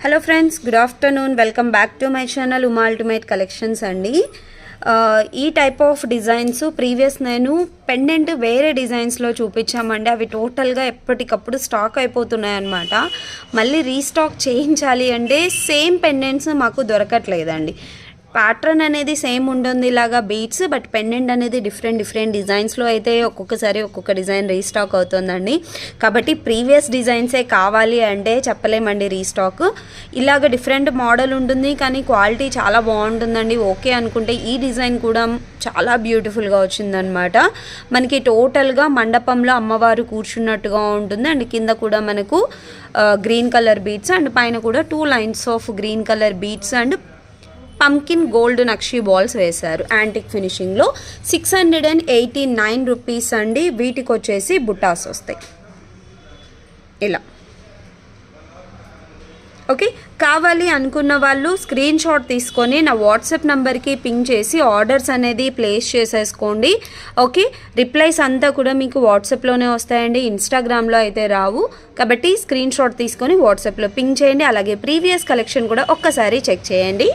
Hello friends, good afternoon. Welcome back to my channel Uma ultimate collections అండి. ఈ type of designs previous నేను pendant వేరే డిజైన్స్లో చూపించామండి. అవి టోటల్గా ఎప్పటికప్పుడు స్టాక్ అయిపోతున్నాయి అన్నమాట. మళ్ళీ రీస్టాక్ చేయించాలి అంటే సేమ్ పెండెంట్స్ మాకు దొరకట్లేదండి. ప్యాటర్న్ అనేది సేమ్ ఉంటుంది ఇలాగా బీట్స్, బట్ పెండెంట్ అనేది డిఫరెంట్ డిజైన్స్లో అయితే ఒక్కొక్కసారి ఒక్కొక్క డిజైన్ రీస్టాక్ అవుతుందండి. కాబట్టి ప్రీవియస్ డిజైన్సే కావాలి అంటే చెప్పలేమండి రీస్టాక్. ఇలాగ డిఫరెంట్ మోడల్ ఉంటుంది కానీ క్వాలిటీ చాలా బాగుంటుందండి. ఓకే అనుకుంటే ఈ డిజైన్ కూడా చాలా బ్యూటిఫుల్గా వచ్చిందనమాట. మనకి టోటల్గా మండపంలో అమ్మవారు కూర్చున్నట్టుగా ఉంటుంది. అండ్ కింద కూడా మనకు గ్రీన్ కలర్ బీట్స్ అండ్ పైన కూడా 2 lines of green colour beads and pumpkin gold nakshi balls వేశారు యాంటిక్ ఫినిషింగ్లో. 689 రూపీస్ అండి. వీటికి వచ్చేసి బుటాస్ వస్తాయి ఇలా. ఓకే, కావాలి అనుకున్న వాళ్ళు స్క్రీన్ షాట్ తీసుకొని నా వాట్సాప్ నెంబర్కి పింగ్ చేసి ఆర్డర్స్ అనేది ప్లేస్ చేసేసుకోండి. ఓకే, రిప్లైస్ అంతా కూడా మీకు వాట్సాప్లోనే వస్తాయండి, ఇన్స్టాగ్రామ్లో అయితే రావు. కాబట్టి స్క్రీన్ షాట్ తీసుకొని వాట్సాప్లో పింగ్ చేయండి. అలాగే ప్రీవియస్ కలెక్షన్ కూడా ఒక్కసారి చెక్ చేయండి.